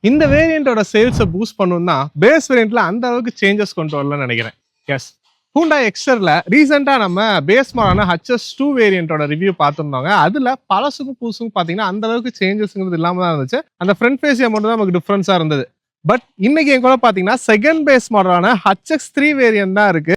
இந்த வேரியண்டோட சேல்ஸை பூஸ்ட் பண்ணணும்னா பேஸ் வேரியண்ட்ல அந்த அளவுக்கு சேஞ்சஸ் கொண்டு வரலன்னு நினைக்கிறேன். எஸ், Hyundai Exterல ரீசெண்டா நம்ம பேஸ் மாடலான HS2 வேரியண்டோட ரிவ்யூ பார்த்துருந்தோங்க. அதுல பழசுக்கும் புதுசுக்கும் பாத்தீங்கன்னா அந்த அளவுக்கு சேஞ்சஸ்ங்கிறது இல்லாம தான் இருந்துச்சு. அந்த ஃப்ரண்ட் ஃபேஸ் மட்டும் தான் நமக்கு டிஃபரன்ஸா இருந்தது. பட் இன்னைக்கு என் கூட பாத்தீங்கன்னா செகண்ட் பேஸ் மாடலான HX3 வேரியன்ட் தான் இருக்கு.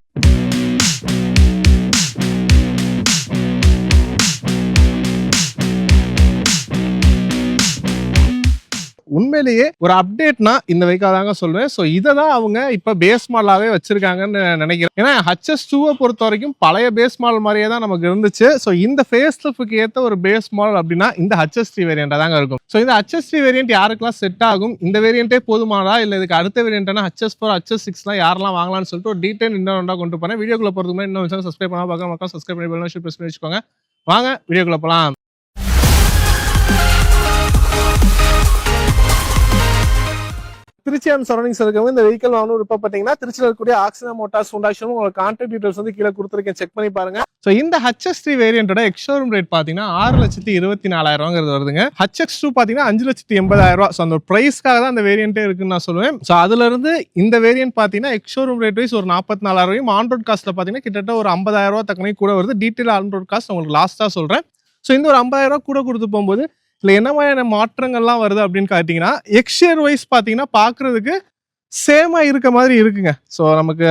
உண்மையிலேயே ஒரு அப்டேட்னா இந்த வெஹிக்கிள் தாங்க சொல்லுவேன். ஸோ இதை தான் அவங்க இப்போ பேஸ் மாடலாகவே வச்சிருக்காங்கன்னு நினைக்கிறேன். ஏன்னா HS2 பொறுத்த வரைக்கும் பழைய பேஸ் மாடல் மாதிரியே தான் நமக்கு இருந்துச்சு. ஸோ இந்த ஃபேஸ் லிஃப்ட்க்கு ஏற்ற ஒரு பேஸ் மாடல் அப்படின்னா இந்த HS3 வேரியண்டா தாங்க இருக்கும். ஸோ இந்த HS3 வேரியன்ட் யாருக்கெல்லாம் செட் ஆகும், இந்த வேரியண்டே போதுமானதா இல்லை இதுக்கு அடுத்த வேரியன்ட்னா HS4 HS6 யாரெல்லாம் வாங்கலாம்னு சொல்லிட்டு ஒரு டீடைல் இன்னொரு கொண்டு போனேன். வீடியோக்குள்ள போகிறதுக்கு முன்னாடி இன்னும் சப்ஸ்கிரைப் பண்ணால் பார்க்க சப்ஸ்கிரைப் பண்ணி ப்ரெஸ் பண்ணி வச்சுக்கோங்க. வாங்க வீடியோக்குள்ள போகலாம். திருச்சி அண்ட் சரௌண்டிங்ஸ் இருக்கவங்க இந்த வெஹிக்கிள் வாங்கணும் விருப்பம் பார்த்தீங்கன்னா திருச்சியில் இருக்கக்கூடிய ஆக்சினா மோட்டார்ஸ் ஹோண்டா ஷோரூம் உங்களுக்கு கான்டாக்ட் டீடைல்ஸ் வந்து கீழே கொடுத்துருக்கேன், செக் பண்ணி பாருங்க. ஸோ இந்த HS3 வேரியண்டோட எக்ஸ்ஷோரூம் ரேட் பார்த்தீங்கன்னா 6,24,000 வருதுங்க. HX2 பார்த்தீங்கன்னா 5,80,000. ஸோ அந்த பிரைஸ்க்காக தான் அந்த வேரியண்டே இருக்குன்னு நான் சொல்லுவேன். ஸோ அதுல இருந்து இந்த வேரியன்ட் பார்த்தீங்கன்னா எக்ஸ்ஷோரூம் ரேட் வைஸ் ஒரு 44,000, ஆன் ரோட் காஸ்ட்ல பார்த்தீங்கன்னா கிட்டத்தட்ட ஒரு 50,000 தக்கனே கூட வருது. டீட்டெயில் ஆன் ரோட் காஸ்ட் உங்களுக்கு லாஸ்ட்டாக சொல்றேன். ஸோ இந்த ஒரு 50,000 கூட கொடுத்து போகும்போது இல்லை என்ன மாதிரியான மாற்றங்கள்லாம் வருது அப்படின்னு பார்த்தீங்கன்னா எக்ஸ்ஷியர் வைஸ் பார்த்தீங்கன்னா பார்க்கறதுக்கு சேமா இருக்க மாதிரி இருக்குங்க. ஸோ நமக்கு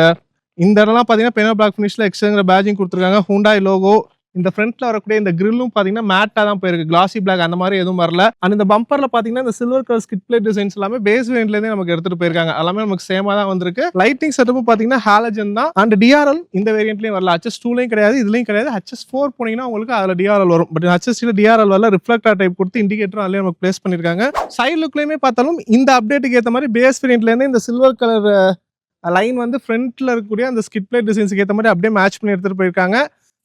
இந்த இடம்லாம் பார்த்தீங்கன்னா பெனா பிளாக் ஃபினிஷ்ல எக்ஸ்ங்கிற பேஜிங் கொடுத்துருக்காங்க. Hyundai லோகோ, இந்த ஃப்ரண்ட்ல வரக்கூடிய இந்த கிரில்லும் பார்த்தீங்கன்னா மேட்டா தான் போயிருக்கு, கிளாசி பிளாக் அந்த மாதிரி எதுவும் வரல. அண்ட் இந்த பம்பர்ல பார்த்தீங்கன்னா இந்த silver colour skid plate designs எல்லாமே பேஸ் வேரியன்ட்லேருந்தே நமக்கு எடுத்துட்டு போயிருக்காங்க. எல்லாமே நமக்கு சேமா தான் வந்திருக்கு. லைட்டிங் செட்டப் பார்த்தீங்கன்னா ஹாலஜன் தான். அண்ட் DRL இந்த வேரியன்ட்லயும் வரல, HS2லயும் கிடையாது, இதுலயும் கிடையாது. HS4 போனீங்கன்னா உங்களுக்கு அதுல DRL வரும். பட் HS3 DRL வரல, ரிஃப்ளெக்டர் டைப் கொடுத்து இண்டிகேட்டர் அதுலயே நமக்கு பிளேஸ் பண்ணிருக்காங்க. சைடு லுக்லயுமே பார்த்தாலும் இந்த அப்டேட்டுக்கு ஏற்ற மாதிரி பேஸ் வேரியன்ட்லேருந்து இந்த சில்வர் கலர் லைன் வந்து ஃப்ரண்ட்ல இருக்கக்கூடிய அந்த ஸ்கிட் பிளேட் டிசைன்ஸ்க்கு ஏற்ற மாதிரி அப்படியே மேட்ச் பண்ணி எடுத்துட்டு போயிருக்காங்க.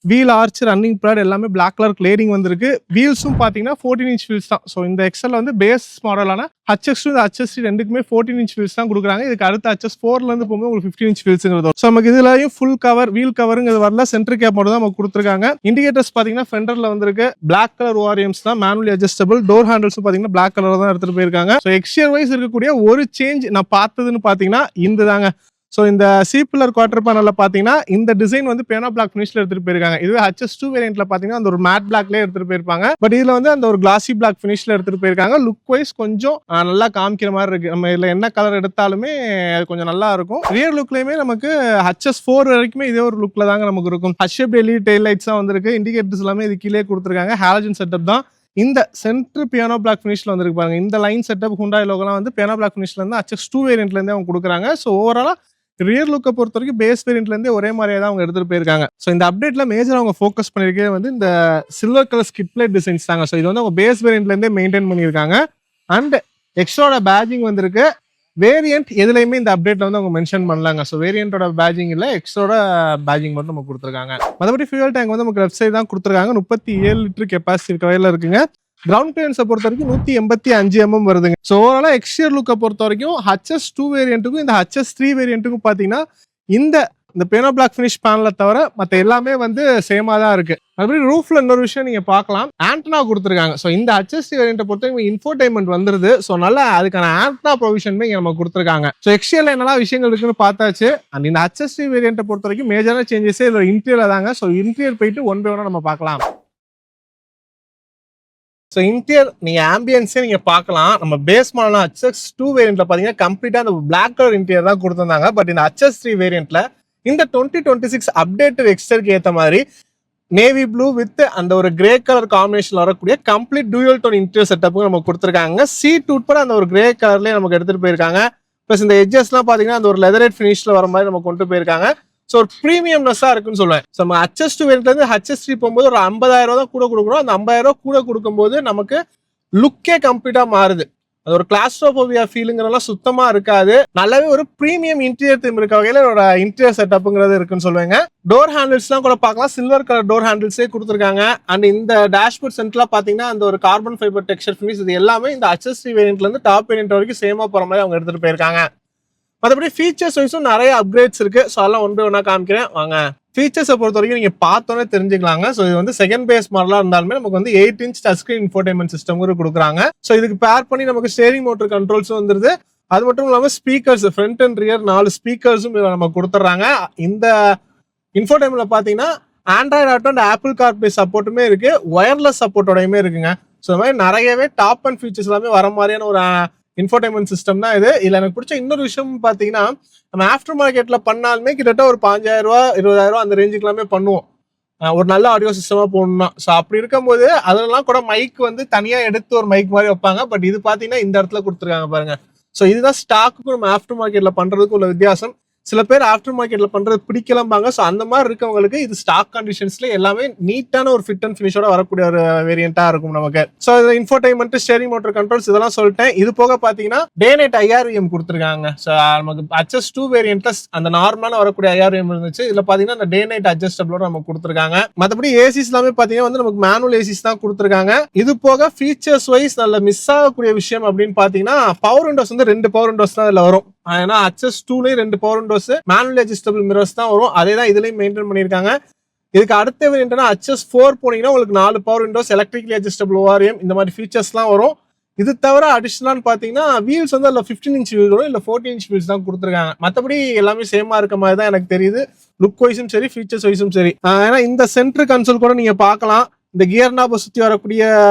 வீல் ஆர்ச், ரன்னிங் பேட் எல்லாமே பிளாக் கலர் கிளியரிங் வந்திருக்கு. வீல்ஸும் பார்த்தீங்கன்னா 14 இன்ச் வீல்ஸ் தான். ஸோ இந்த எக்ஸல்ல வந்து பேஸ் மாடலான HS2 HS3 ரெண்டுக்குமே 14 இன்ச் வீல்ஸ் தான் கொடுக்குறாங்க. இதுக்கு அடுத்த HS4ல இருந்து போகும்போது உங்களுக்கு 15 இன்ச் வீல்ஸ்ங்கிறது. ஸோ நமக்கு இதுலயும் ஃபுல் கவர், வீல் கவருங்கிறது வரல, சென்டர் கேப் மட்டும் தான் நமக்கு கொடுத்துருக்காங்க. இண்டிகேட்டர்ஸ் பார்த்தீங்கன்னா ஃப்ரண்டர்ல வந்திருக்கு பிளாக் கலர் ORMs தான், மேனுவலி அட்ஜஸ்டபிள். டோர் ஹேண்டில்ஸும் பார்த்தீங்கன்னா பிளாக் கலர் தான் எடுத்துட்டு போயிருக்காங்க. ஸோ எக்ஸ்டியர் வைஸ் இருக்கக்கூடிய ஒரு சேஞ்ச் நான் பார்த்ததுன்னு பார்த்தீங்கன்னா இந்த தாங்க. ஸோ இந்த சி பில்லர் குவார்டர் பேனல்ல பார்த்தீங்கன்னா இந்த டிசைன் வந்து பேனா பிளாக் ஃபினிஷ்ல எடுத்துட்டு போயிருக்காங்க. இதுவே HS2 வேரியன்ட்ல பார்த்தீங்கன்னா அந்த ஒரு மேட் பிளாக்லேயே எடுத்துட்டு போயிருப்பாங்க. பட் இதுல வந்து அந்த ஒரு கிளாசி பிளாக் ஃபினிஷ்ல எடுத்துட்டு போயிருக்காங்க. லுக் வைஸ் கொஞ்சம் நல்லா காமிக்கிற மாதிரி இருக்கு. நம்ம இதுல என்ன கலர் எடுத்தாலுமே அது கொஞ்சம் நல்லா இருக்கும். ரியர் லுக்லயுமே நமக்கு HS4 வரைக்குமே இதே ஒரு லுக்ல தாங்க நமக்கு இருக்கும். HF LED டெயில் லைட்ஸ் தான் வந்திருக்கு. இண்டிகேட்டர்ஸ் எல்லாமே இது கீழே கொடுத்துருக்காங்க. ஹாலஜன் செட்டப் தான். இந்த சென்டர் பியானோ பிளாக் ஃபினிஷ்ல வந்திருக்கு பாருங்க. இந்த லைன் செட்டப் Hyundai லோகோலாம் வந்து பியானோ பிளாக் ஃபினிஷ்ல இருந்து HS2 வேரியன்ட்ல இருந்தே அவங்க கொடுக்குறாங்க. ஸோ ஓவராலா ரியர் லுக்கை பொறுத்த வரைக்கும் பேஸ் வேரியன்ட்ல இருந்தே ஒரே மாதிரியே தான் அவங்க எடுத்துட்டு போயிருக்காங்க. ஸோ இந்த அப்டேட்ல மேஜர் அவங்க ஃபோக்கஸ் பண்ணிருக்கே வந்து இந்த silver colour skid plate designs தாங்க. ஸோ இது வந்து அவங்க பேஸ் வேரியன்ட்ல இருந்தே மெயின்டைன் பண்ணியிருக்காங்க. அண்ட் எக்ஸ்ட்ராட பேஜிங் வந்திருக்கு. வேரியன்ட் எதுலையுமே இந்த அப்டேட்ல வந்து அவங்க மென்ஷன் பண்ணலாங்க. ஸோ வேரியன்டோட பேஜிங் இல்லை, எக்ஸ்ட்ரோட பேஜிங் மட்டும் நம்ம கொடுத்துருக்காங்க. மற்றபடி ஃபியூல் டேங்க் வந்து நமக்கு லெஃப்ட் சைடு தான் கொடுத்துருக்காங்க. 37 லிட்டர் கெப்பாசிட்டி இருக்க வகையில் இருக்குங்க. கிரவுண்ட் கிளியரன்ஸை பொறுத்த வரைக்கும் 185 mm வருதுங்க. ஸோ ஓவராலா எக்ஸ்டியர் லுக்கை பொறுத்த வரைக்கும் HS2 வேரியன்ட்டுக்கும் இந்த HS3 வேரியன்ட்டுக்கும் பார்த்தீங்கன்னா இந்த பேனோ பிளாக் ஃபினிஷ் பேனலை தவிர மற்ற எல்லாமே வந்து சேமா தான் இருக்கு. அதுபடி ரூஃப்ல இன்னொரு விஷயம் நீங்க பார்க்கலாம், ஆண்டனா கொடுத்துருக்காங்க. ஸோ இந்த HS3 வேரியன்ட்டை பொறுத்த வரைக்கும் இன்ஃபோடைன்மெண்ட் வந்துருது. ஸோ நல்லா அதுக்கான ஆண்டனா ப்ரொவிஷனுமே இங்க நம்ம கொடுத்துருக்காங்க. ஸோ எக்ஸ்டியர்ல என்னெல்லாம் விஷயங்கள் இருக்குன்னு பார்த்தாச்சு. அண்ட் இந்த HS3 வேரியன்ட்டை பொறுத்த வரைக்கும் மேஜரான சேஞ்சஸே இதில் இன்டீரியர் தாங்க. ஸோ இன்டீரியர் போயிட்டு ஒன் பை ஒன்னா நம்ம பார்க்கலாம். ஸோ இன்டீரியர் நீங்க ஆம்பியன்ஸே நீங்க பார்க்கலாம். நம்ம பேஸ் மாடலான HS2 வேரியன்ட்ல பாத்தீங்கன்னா கம்ப்ளீட்டா அந்த பிளாக் கலர் இன்டீரியர் தான் கொடுத்துருந்தாங்க. பட் இந்த HS3 வேரியன்ட்ல இந்த 2026 அப்டேட்டட் எக்ஸ்டருக்கு ஏற்ற மாதிரி நேவி ப்ளூ வித் அந்த ஒரு கிரே கலர் காம்பினேஷன் வரக்கூடிய கம்ப்ளீட் டூயல் டோன் இன்டீரியர் செட்டப்பும் நமக்கு கொடுத்துருக்காங்க. சீட் உட்பட அந்த ஒரு கிரே கலர்லேயே நமக்கு எடுத்துட்டு போயிருக்காங்க. ப்ளஸ் இந்த எட்ஜஸ்லாம் பாத்தீங்கன்னா அந்த ஒரு லெதரேட் ஃபினிஷ்ல வர மாதிரி நம்ம கொண்டு போயிருக்காங்க. ஸோ ஒரு ப்ரீமியம்னஸா இருக்குன்னு சொல்லுவேன். ஸோ நம்ம HS2 வேரியன்ட்ல இருந்து HS3 போகும்போது ஒரு 50,000 தான் கூட கொடுக்குறோம். அந்த 50,000 கூட கொடுக்கும்போது நமக்கு லுக்கே கம்ப்ளீட்டா மாறுது. அது ஒரு கிளாஸ்ட்ரோபோபியா ஃபீலுங்கிறதெல்லாம் சுத்தமா இருக்காது. நல்லாவே ஒரு ப்ரீமியம் இன்டீரியர் தீம் இருக்க வகையில ஒரு இன்டீரியர் செட்டப்புங்கிறது இருக்குன்னு சொல்லுவாங்க. டோர் ஹேண்டில்ஸ்லாம் கூட பார்க்கலாம், சில்வர் கலர் டோர் ஹேண்டில்ஸே கொடுத்துருக்காங்க. அண்ட் இந்த டேஷ்போர்ட் சென்டர்லாம் பார்த்தீங்கன்னா அந்த ஒரு கார்பன் ஃபைபர் டெக்ஸ்சர் ஃபினிஷ் இது எல்லாமே இந்த HS3 வேரியன்ட்ல இருந்து டாப் வேரியன்ட் வரைக்கும் சேமா போற மாதிரி அவங்க எடுத்துட்டு போயிருக்காங்க. மற்றபடி ஃபீச்சர்ஸ் வைஸும் நிறைய அப்கிரேட்ஸ் இருக்கு. ஸோ அதெல்லாம் ஒன்றா காமிக்கிறேன் வாங்க. ஃபீச்சர்ஸை பொறுத்த வரைக்கும் நீங்க பார்த்தோன்னே தெரிஞ்சுக்கலாங்க. ஸோ இது வந்து செகண்ட் பேஸ் மாடலா இருந்தாலுமே நமக்கு வந்து 8 inch touch screen infotainment system கூட கொடுக்குறாங்க. ஸோ இதுக்கு பேர் பண்ணி நமக்கு ஸ்டேரிங் மோட்டர் கண்ட்ரோல்ஸும் வந்துருது. அது மட்டும் இல்லாமல் ஸ்பீக்கர்ஸ் ஃப்ரண்ட் அண்ட் ரியர் 4 ஸ்பீக்கர்ஸும் இதில் நம்ம கொடுத்துட்றாங்க. இந்த இன்ஃபோடைன்மெண்ட்ல பார்த்தீங்கன்னா Android auto and Apple CarPlay சப்போர்ட்டுமே இருக்கு, ஒயர்லெஸ் சப்போர்ட்டோடையுமே இருக்குங்க. ஸோ இந்த மாதிரி நிறையவே டாப் அண்ட் ஃபீச்சர்ஸ் எல்லாமே வர மாதிரியான ஒரு இன்ஃபோடைன்மெண்ட் சிஸ்டம் தான் இது. இதுல எனக்கு பிடிச்ச இன்னொரு விஷயம் பாத்தீங்கன்னா, நம்ம ஆஃப்டர் மார்க்கெட்ல பண்ணாலுமே கிட்டத்தட்ட ஒரு 5,000 ரூபாய் 20,000 ரூபாய் அந்த ரேஞ்சுக்கு எல்லாமே பண்ணுவோம், ஒரு நல்ல ஆடியோ சிஸ்டமா போடணும்னா. ஸோ அப்படி இருக்கும்போது அதெல்லாம் கூட மைக் வந்து தனியா எடுத்து ஒரு மைக் மாதிரி வைப்பாங்க. பட் இது பாத்தீங்கன்னா இந்த இடத்துல கொடுத்துருக்காங்க பாருங்க. ஸோ இதுதான் ஸ்டாக்குக்கும் நம்ம ஆஃப்டர் மார்க்கெட்ல பண்றதுக்கு உள்ள வித்தியாசம். சில பேர் ஆஃப்டர் மார்க்கெட்ல பண்றது பிடிக்கலம்பாங்க. ஸோ அந்த மாதிரி இருக்கவங்களுக்கு இது ஸ்டாக் கண்டிஷன்ஸ்ல எல்லாமே நீட்டான ஒரு ஃபிட் அண்ட் ஃபினிஷோட வரக்கூடிய ஒரு வேரியண்டா இருக்கும் நமக்கு. ஸோ இது இன்ஃபோடைன்மெண்ட், ஸ்டேரிங் மோட்டர் கண்ட்ரோல்ஸ் இதெல்லாம் சொல்லிட்டேன். இது போக பாத்தீங்கன்னா டே நைட் IRVM கொடுத்துருக்காங்க. ஸோ நமக்கு HS2 வேரியன்ட்ல அந்த நார்மலான வரக்கூடிய IRVM இருந்துச்சு. இதுல பாத்தீங்கன்னா அந்த டே நைட் அட்ஜஸ்டபிளோட நமக்கு கொடுத்துருக்காங்க. மற்றபடி ஏசிஸ் எல்லாமே பாத்தீங்கன்னா வந்து நமக்கு மேனுவல் ஏசிஸ் தான் கொடுத்துருக்காங்க. இது போக ஃபீச்சர்ஸ் வைஸ் நல்ல மிஸ் ஆகக்கூடிய விஷயம் அப்படின்னு பாத்தீங்கன்னா பவர் விண்டோஸ் வந்து 2 பவர் விண்டோஸ் தான் இதுல வரும். ஏன்னா HS2லயும் 2 power Windows, manual adjustable mirrors தான் வரும். அதே தான் இதுலயும் மெயின்டைன் பண்ணிருக்காங்க. இதுக்கு அடுத்த வேரியன்ட்னா HS4 போனீங்கன்னா உங்களுக்கு 4 power Windows, electrically adjustable ORM இந்த மாதிரி ஃபீச்சர்ஸ்லாம் வரும். இது தவிர அடிஷனல் பாத்தீங்கன்னா வீல்ஸ் வந்து அதில் 15 inch வீல் வரும், இல்லை 14 inch வீல்ஸ் தான் கொடுத்துருக்காங்க. மற்றபடி எல்லாமே சேமா இருக்க மாதிரி தான் எனக்கு தெரியுது, லுக் வைஸும் சரி ஃபீச்சர்ஸ் வைஸும் சரி. ஏன்னா இந்த சென்டர் கன்சோல் கூட நீங்க பார்க்கலாம். இந்த கியர் நாபை சுற்றி வரக்கூடிய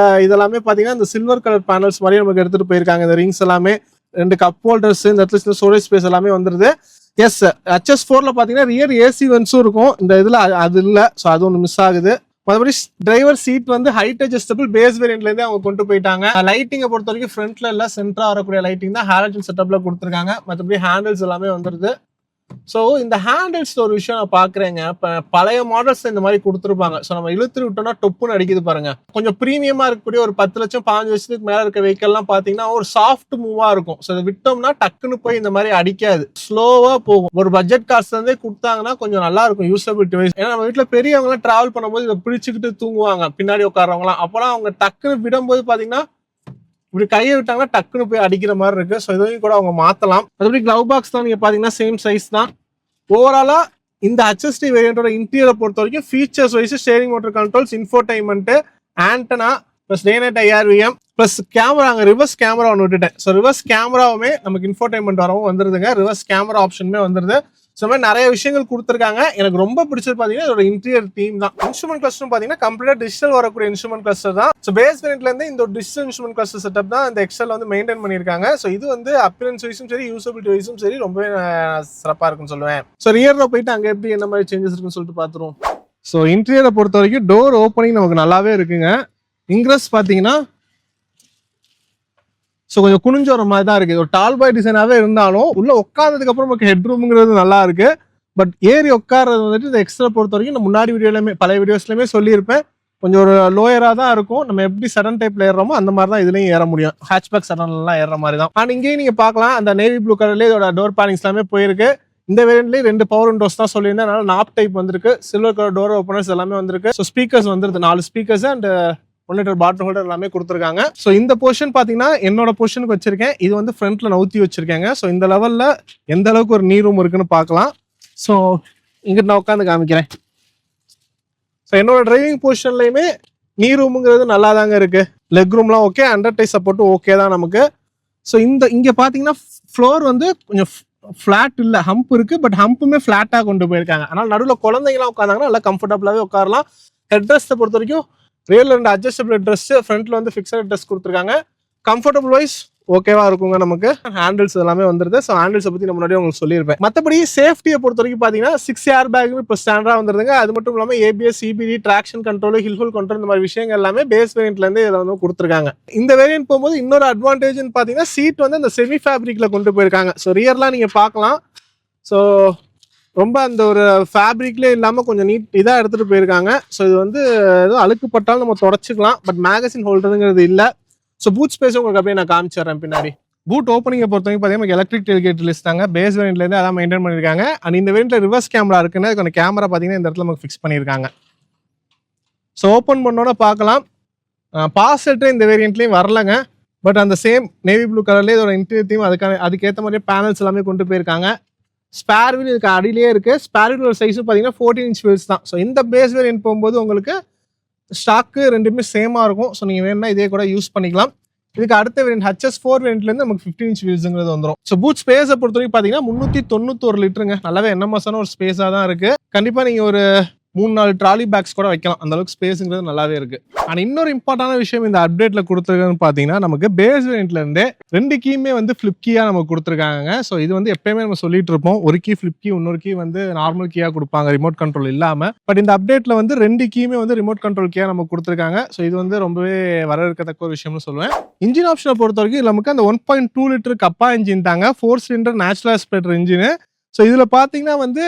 இதெல்லாமே பாத்தீங்கன்னா இந்த சில்வர் கலர் பேனல்ஸ் மாதிரி நமக்கு எடுத்துட்டு போயிருக்காங்க. இந்த ரிங்ஸ் எல்லாமே 2 கப் ஹோல்டர்ஸ், இந்த இடத்துல ஸ்டோரேஜ் ஸ்பேஸ் எல்லாமே வந்துருது. எஸ், HS4ல பாத்தீங்கன்னா ரியர் AC வென்ட்ஸும் இருக்கும். இந்த இதுல அது இல்ல. ஸோ அது ஒன்று மிஸ் ஆகுது. மற்றபடி டிரைவர் சீட் வந்து ஹைட் அட்ஜஸ்டபிள் பேஸ் வேரியன்ட்ல இருந்தே அவங்க கொண்டு போயிட்டாங்க. லைட்டிங்கை பொறுத்த வரைக்கும் ஃப்ரண்ட்ல இல்ல, சென்டரா வரக்கூடிய லைட்டிங் தான் ஹாலஜன் செட்டப்ல கொடுத்துருக்காங்க. மற்றபடி ஹேண்டில்ஸ் எல்லாமே வந்துருது. ஸோ இந்த ஹேண்டில்ஸ் ஒரு விஷயம் நான் பாக்குறேங்க. பழைய மாடல்ஸ் இந்த மாதிரி கொடுத்துருப்பாங்க. ஸோ நம்ம இழுத்து விட்டோம்னா டொப்புன்னு அடிக்குது பாருங்க. கொஞ்சம் ப்ரீமியமா இருக்கக்கூடிய ஒரு 10 லட்சம் 15 லட்சத்துக்கு மேல இருக்க வெஹிக்கல்லாம் பாத்தீங்கன்னா ஒரு சாஃப்ட் மூவா இருக்கும். ஸோ இதை விட்டோம்னா டக்குன்னு போய் இந்த மாதிரி அடிக்காது, ஸ்லோவா போகும். ஒரு பட்ஜெட் காஸ்ட் இருந்தே கொடுத்தாங்கன்னா கொஞ்சம் நல்லா இருக்கும் யூசபிலிட்டி வைஸ். ஏன்னா நம்ம வீட்டுல பெரியவங்க எல்லாம் டிராவல் பண்ணும்போது இதை பிடிச்சிக்கிட்டு தூங்குவாங்க பின்னாடி உட்காரவங்களாம். அப்பெல்லாம் அவங்க டக்குன்னு விடும்போது பாத்தீங்கன்னா இப்படி கையை விட்டாங்கன்னா டக்குன்னு போய் அடிக்கிற மாதிரி இருக்கு. ஸோ இதையும் கூட அவங்க மாத்தலாம். அதுபடி கிளவ் பாக்ஸ் தான் நீங்க பாத்தீங்கன்னா சேம் சைஸ் தான். ஓவராலா இந்த HST வேரியண்டோட இன்டீரியரை பொறுத்த வரைக்கும் features wise steering mounted controls, infotainment, antenna plus day night IRVM plus camera, அங்கே ரிவர்ஸ் கேமரா ஒன்று விட்டுட்டேன். ஸோ ரிவர்ஸ் கேமராவுமே நமக்கு இன்ஃபோடைன்மெண்ட் வரவும் வந்துருதுங்க. ரிவர்ஸ் கேமரா ஆப்ஷனுமே வந்துருது. ஸோ மாதிரி நிறைய விஷயங்கள் கொடுத்துருக்காங்க. எனக்கு ரொம்ப பிடிச்சது பார்த்தீங்கன்னா இதோட இன்டீரியர் தீம் தான். இன்ஸ்ட்ருமெண்ட் கிளஸ்டர் பார்த்தீங்கன்னா கம்ப்ளீட்டா டிஜிட்டல் வரக்கூடிய இன்ஸ்ட்ருமெண்ட் கிளஸ்டர் தான். ஸோ பேஸ் வேரியன்ட்ல இருந்து இந்த டிஜிட்டல் இன்ஸ்ட்ருமெண்ட் கிளஸ்டர் செட்டப் தான் இந்த எக்ஸல் வந்து மெயின்டைன் பண்ணியிருக்காங்க. ஸோ இது வந்து அப்பியரன்ஸ் வைஸும் சரி யூசபிலிட்டி வைஸும் சரி ரொம்பவே சிறப்பாக இருக்குன்னு சொல்லுவேன். ஸோ ரியர்ல போயிட்டு அங்கே எப்படி என்ன மாதிரி சேஞ்சஸ் இருக்குன்னு சொல்லிட்டு பார்த்துருவோம். ஸோ இன்டீரியரை பொறுத்த வரைக்கும் டோர் ஓப்பனிங் நமக்கு நல்லாவே இருக்குங்க. இங்கிரஸ் பார்த்தீங்கன்னா ஸோ கொஞ்சம் குனிஞ்ச ஒரு மாதிரி தான் இருக்கு. ஒரு டால் பாய் டிசைனாவே இருந்தாலும் உள்ள உட்கார்ந்ததுக்கு அப்புறம் நமக்கு ஹெட் ரூம்ங்கிறது நல்லா இருக்கு. பட் ஏறி உட்கார்றது வந்துட்டு இந்த எக்ஸ்ட்ரா பொறுத்த வரைக்கும் நான் முன்னாடி வீடியோலையுமே பழைய வீடியோஸ்லையுமே சொல்லியிருப்பேன், கொஞ்சம் ஒரு லோயரா தான் இருக்கும். நம்ம எப்படி சடன் டைப்ல ஏறோமோ அந்த மாதிரி தான் இதுலயும் ஏற முடியும். ஹேட்ச்பேக் சடன்லாம் ஏற மாதிரி தான். அண்ட் இங்கேயும் நீங்க பார்க்கலாம் அந்த நேவி ப்ளூ கலர்லேயே இதோட டோர் பேனிங்ஸ் எல்லாமே போயிருக்கு. இந்த வேரியன்ட்லேயே 2 பவர் விண்டோஸ் தான் சொல்லியிருந்தேன். அதனால நாப் டைப் வந்திருக்கு. சில்வர் கலர் டோர் ஓப்பனர்ஸ் எல்லாமே வந்திருக்கு. ஸோ ஸ்பீக்கர்ஸ் வந்துருது, 4 speakers and 1 litre bottle holder எல்லாமே கொடுத்துருக்காங்க. ஸோ இந்த போர்ஷன் பார்த்தீங்கன்னா என்னோட போர்ஷனுக்கு வச்சிருக்கேன். இது வந்து ஃப்ரண்ட்ல நவுத்தி வச்சிருக்காங்க. ஸோ இந்த லெவல்ல எந்த அளவுக்கு ஒரு நீ ரூம் இருக்குன்னு பார்க்கலாம். ஸோ இங்கிட்டு நான் உட்காந்து காமிக்கிறேன். ஸோ என்னோட டிரைவிங் பொசிஷன்லையுமே நீ ரூமுங்கிறது நல்லா தாங்க இருக்கு. லெக் ரூம்லாம் ஓகே, அண்டர் டை சப்போர்ட்டும் ஓகே தான் நமக்கு. ஸோ இங்க பாத்தீங்கன்னா ஃப்ளோர் வந்து கொஞ்சம் ஃபிளாட் இல்லை, ஹம்ப் இருக்கு. பட் ஹம்புமே ஃபிளாட்டாக கொண்டு போயிருக்காங்க. ஆனால் நடுவில் குழந்தைங்களாம் உட்காந்தாங்கன்னா நல்லா கம்ஃபர்டபுளாகவே உட்காரலாம். ஹெட் ரெஸ்ட்டை பொறுத்த வரைக்கும் ரியல் 2 அட்ஜஸ்டபிள் ஹெட் ரெஸ்ட், ஃப்ரண்ட்ல வந்து ஃபிக்ஸட் ஹெட் ரெஸ்ட் கொடுத்துருக்காங்க. கம்ஃபர்டபுள் வைஸ் ஓகேவா இருக்குங்க நமக்கு. ஹேண்டில்ஸ் எல்லாமே வந்துருது. ஸோ ஹேண்டில்ஸை பற்றி நான் முன்னாடி உங்களுக்கு சொல்லியிருப்பேன். மற்றபடி சேஃப்டியை பொறுத்த வரைக்கும் பார்த்தீங்கன்னா 6 ஏர் பேக் இப்போ ஸ்டாண்டர்டாக வந்துருதுங்க. அது மட்டும் இல்லாமல் ABS, CBD, traction control, hill hold control இந்த மாதிரி விஷயங்கள் எல்லாமே பேஸ் வேரியன்ட்லேருந்து இதில் வந்து கொடுத்துருக்காங்க. இந்த வேரியன்ட் போகும்போது இன்னொரு அட்வான்டேஜ்னு பார்த்தீங்கன்னா சீட் வந்து அந்த செமி ஃபேப்ரிக்ல கொண்டு போயிருக்காங்க. ஸோ ரியர்லாம் நீங்கள் பார்க்கலாம். ஸோ ரொம்ப அந்த ஒரு ஃபேப்ரிக்லேயே இல்லாமல் கொஞ்சம் நீட் இதாக எடுத்துகிட்டு போயிருக்காங்க. ஸோ இது வந்து ஏதோ அழுக்குப்பட்டாலும் நம்ம தொடச்சிக்கலாம். பட் மேகசின் ஹோல்டருங்கிறது இல்லை. ஸோ பூட் ஸ்பேஸ் உங்களுக்கு அப்படியே நான் காமிச்சிடுறேன் பின்னாடி. பூட் ஓப்பனிங்கை பொறுத்த வரைக்கும் பார்த்தீங்கன்னா எலக்ட்ரிக் டெலிகேட் லிஸ்ட் தாங்க. பேஸ் வேரியன்ட்லேருந்து அதான் மெயின்டைன் பண்ணியிருக்காங்க. அண்ட் இந்த வேரியன்ட்ல ரிவர்ஸ் கேமரா இருக்குன்னா அதுக்கான கேமரா பார்த்தீங்கன்னா இந்த இடத்துல நமக்கு ஃபிக்ஸ் பண்ணியிருக்காங்க. ஸோ ஓப்பன் பண்ணோட பார்க்கலாம். பாஸ் செட்டே இந்த வேரியன்ட்லேயும் வரலங்க. பட் அந்த சேம் நேவி ப்ளூ கலர்லேயே இதோட இன்டீரியர் தீம் அதுக்கேற்ற மாதிரியே பேனல்ஸ் எல்லாமே கொண்டு போயிருக்காங்க. ஸ்பேர் வீல் இதுக்கு அடியிலேயே இருக்கு. ஸ்பேர் வீலோட சைஸும் பார்த்தீங்கன்னா 14 இன்ச் வீல்ஸ் தான். ஸோ இந்த பேஸ் வேரியன்ட் போகும்போது உங்களுக்கு ஸ்டாக்கு ரெண்டுமே சேமா இருக்கும். ஸோ நீங்க வேணும்னா இதே கூட யூஸ் பண்ணிக்கலாம். இதுக்கு அடுத்த வேரியன்ட் HS4 வேரியன்ட்லேருந்து நமக்கு 15 இன்ச் வீல்ஸுங்கிறது வந்துடும். ஸோ பூட் ஸ்பேஸை பொறுத்த வரைக்கும் பார்த்தீங்கன்னா 391 லிட்டருங்க. நல்லாவே என்எம்எஸ்ஸான ஒரு ஸ்பேஸாக தான் இருக்கு. கண்டிப்பா நீங்க ஒரு 3-4 ட்ராலி பேக்ஸ் கூட வைக்கலாம். அந்த அளவுக்கு ஸ்பேஸுங்கிறது நல்லாவே இருக்கு. ஆனால் இன்னொரு இம்பார்ட்டான விஷயம் இந்த அப்டேட்ல கொடுத்துருக்குன்னு பார்த்தீங்கன்னா நமக்கு பேஸ் வேரியன்ட்ல இருந்தே 2 கீயுமே வந்து ஃபிளிப் கீயா நமக்கு கொடுத்துருக்காங்க. ஸோ இது வந்து எப்பயுமே நம்ம சொல்லிட்டு இருப்போம், ஒரு கீ ஃபிளிப் கீ, இன்னொரு கீ வந்து நார்மல் கீயா கொடுப்பாங்க ரிமோட் கண்ட்ரோல் இல்லாம. பட் இந்த அப்டேட்ல வந்து 2 கீயுமே வந்து ரிமோட் கண்ட்ரோல் கீயா நமக்கு கொடுத்துருக்காங்க. ஸோ இது வந்து ரொம்பவே வரவேற்கத்தக்க ஒரு விஷயம்னு சொல்லுவேன். இன்ஜின் ஆப்ஷனை பொறுத்த வரைக்கும் நமக்கு அந்த 1.2 லிட்டர் கப்பா இன்ஜின் தாங்க, 4 cylinder natural aspirator engine. So இதுல பாத்தீங்கன்னா வந்து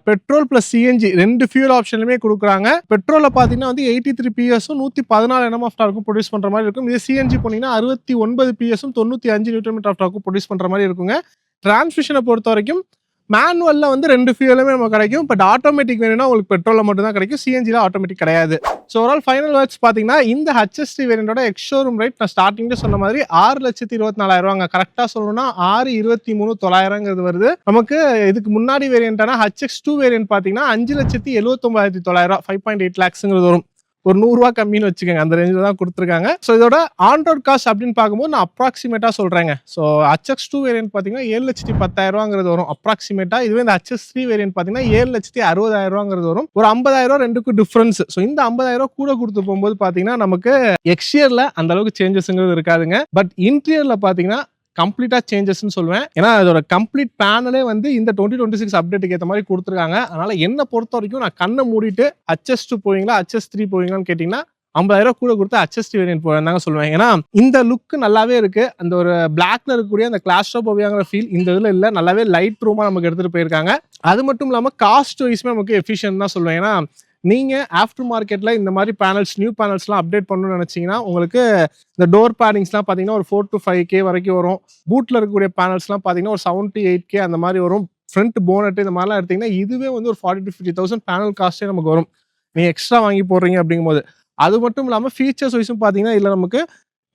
பெட்ரோல் பிளஸ் சிஎன்ஜி 2 ஃபியூல் ஆப்ஷன்லுமே கொடுக்குறாங்க. பெட்ரோல பாத்தீங்கன்னா வந்து 83 பிஎஸும் 114 Nm ஆஃப் டார்க்கும் ப்ரொடியூஸ் பண்ற மாதிரி இருக்கும். இதே சிஎன்ஜி போனீங்கன்னா 69 பிஎஸும் 95 Nm ஆஃப் டார்க்கும் ப்ரொடியூஸ் பண்ற மாதிரி இருக்குங்க. டிரான்ஸ்மிஷனை பொறுத்த வரைக்கும் மேனுவல்ல வந்து 2 ஃபியூலுமே நமக்கு கிடைக்கும். பட் ஆட்டோமேட்டிக் வேணும்னா உங்களுக்கு பெட்ரோல்ல மட்டும் தான் கிடைக்கும், சிஎன்ஜில ஆட்டோமேட்டிக் கிடையாது. ஸோ ஓவரால் ஃபைனல் வேர்ட்ஸ் பார்த்தீங்கன்னா இந்த HST வேரியண்டோட எக்ஸ்ஷோரூம் ரேட் நான் ஸ்டார்டிங்ல சொன்ன மாதிரி 6,24,000 கரெக்டாக சொல்லணும்னா 6,23,900 வருது. நமக்கு இதுக்கு முன்னாடி வேரியண்டான HX2 வேரியன்ட் பார்த்தீங்கன்னா 5,79,900 5.8 lakhsங்கிறது வரும். ஒரு 100 ரூபா கம்மின்னு வச்சுக்கோங்க, அந்த ரேஞ்சில் தான் கொடுத்துருக்காங்க. ஸோ இதோட ஆன் ரோட் காஸ்ட் அப்படின்னு பார்க்கும்போது நான் அப்ராக்சிமேட்டா சொல்றேங்க. ஸோ HX2 வேரியன்ட் பார்த்தீங்கன்னா 7,10,000 வரும் அப்ராக்சிமேட்டா. இதுவே இந்த HS3 வேரியன்ட் பார்த்தீங்கன்னா 7,60,000 வரும். ஒரு 50,000 ரெண்டுக்கும் டிஃபரன்ஸ். ஸோ இந்த 50,000 கூட கொடுத்து போகும்போது பார்த்தீங்கன்னா நமக்கு எக்ஸ்டியர்ல அந்த அளவுக்கு சேஞ்சஸ்ங்கிறது இருக்காதுங்க. பட் இன்டீரியர்ல பார்த்தீங்கன்னா கம்ப்ளீட்டா சேஞ்சஸ்ன்னு சொல்லுவேன். ஏன்னா அதோட கம்ப்ளீட் பேனலே வந்து இந்த 2026 அப்டேட்டுக்கு ஏற்ற மாதிரி கொடுத்துருக்காங்க. அதனால என்ன பொறுத்த வரைக்கும் நான் கண்ணை மூடிட்டு HS2 போவீங்களா HS3 போவீங்களான்னு கேட்டீங்கன்னா 50,000 கூட கொடுத்து HST வேரியன்ட் போவேன் சொல்லுவேன். ஏன்னா இந்த லுக் நல்லாவே இருக்கு. அந்த ஒரு பிளாக்ல இருக்கக்கூடிய அந்த கிளாஸ்ட்ரோபோபியாங்கிற ஃபீல் இந்த இதுல இல்ல, நல்லாவே லைட் ரூமா நமக்கு எடுத்துட்டு போயிருக்காங்க. அது மட்டும் இல்லாம காஸ்ட் வைஸ்மே நமக்கு எஃபிஷியன்ட் தான் சொல்லுவேன். ஏன்னா நீங்க ஆஃப்டர் மார்க்கெட்ல இந்த மாதிரி பேனல்ஸ் நியூ பேனல்ஸ்லாம் அப்டேட் பண்ணணும்னு நினைச்சீங்கன்னா உங்களுக்கு இந்த டோர் பேடிங்ஸ்லாம் பார்த்தீங்கன்னா ஒரு 4 to 5K வரைக்கும் வரும். பூட்ல இருக்கக்கூடிய பேனல்ஸ்லாம் பார்த்தீங்கன்னா ஒரு 7 to 8K அந்த மாதிரி வரும். ஃப்ரண்ட் போனட் இந்த மாதிரிலாம் எடுத்தீங்கன்னா இதுவே வந்து ஒரு 40,000 to 50,000 பேனல் காஸ்ட்டே நமக்கு வரும், நீங்க எக்ஸ்ட்ரா வாங்கி போடுறீங்க அப்படிங்கும்போது. அது மட்டும் இல்லாமல் ஃபீச்சர்ஸ் வைஸும் பார்த்தீங்கன்னா இதில் நமக்கு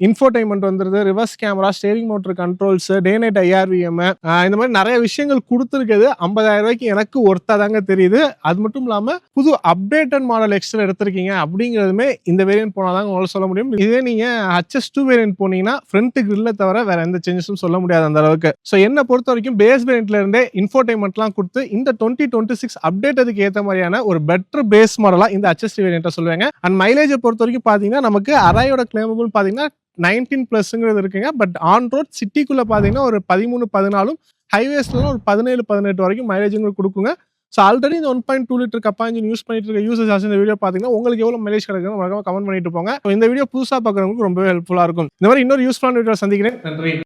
இன்ஃபோடைன்மெண்ட் வந்துருது, reverse camera, steering mounted controls, டே நைட் IRVM, இந்த மாதிரி நிறைய விஷயங்கள் கொடுத்துருக்குது. 50,000 ரூபாய்க்கு எனக்கு ஒர்த்தா தாங்க தெரியுது. அது மட்டும் இல்லாமல் புது அப்டேட்டட் மாடல் எக்ஸ்ட்ரா எடுத்திருக்கீங்க அப்படிங்கிறதுமே இந்த வேரியன்ட் போனால் தாங்க உங்களால் சொல்ல முடியும். இதே நீங்கள் HS2 வேரியன்ட் போனீங்கன்னா ஃப்ரண்ட் கிரில்ல தவிர வேற எந்த சேஞ்சஸும் சொல்ல முடியாது அந்த அளவுக்கு. ஸோ என்னை பொறுத்த வரைக்கும் பேஸ் வேரியன்ட்ல இருந்தே இன்ஃபோடைன்மெண்ட்லாம் கொடுத்து இந்த 2026 அப்டேட்டுக்கு ஏற்ற மாதிரியான ஒரு பெட்டர் பேஸ் மாடலா இந்த HST வேரியன்ட்டை சொல்லுவாங்க. அண்ட் மைலேஜை பொறுத்த வரைக்கும் பார்த்தீங்கன்னா நமக்கு அரையோட கிளைமபிள் பார்த்தீங்கன்னா 19+ இருக்குங்க. பட் ஆன் ரோட் சிட்டிக்குள்ள பாத்தீங்கன்னா ஒரு 13-14, ஹைவேஸ்ல ஒரு 17-18 வரைக்கும் மைலேஜ் கொடுக்குங்க. ஸோ ஆல்ரெடி இந்த 1.2 லிட்டர் கப்பா இன்ஜின் யூஸ் பண்ணிட்டு இருக்க யூசர்ஸ் இந்த வீடியோ பாத்தீங்கன்னா உங்களுக்கு எவ்வளவு மைலேஜ் கிடைக்கும் மறக்காம கமெண்ட் பண்ணிட்டு போங்க. இந்த வீடியோ புதுசா பாக்குறவங்களுக்கு ரொம்பவே ஹெல்ப்ஃபுல்லா இருக்கும். இந்த மாதிரி இன்னொரு யூஸ்ஃபுல்லான வீடியோ சந்திக்கிறேன். நன்றி.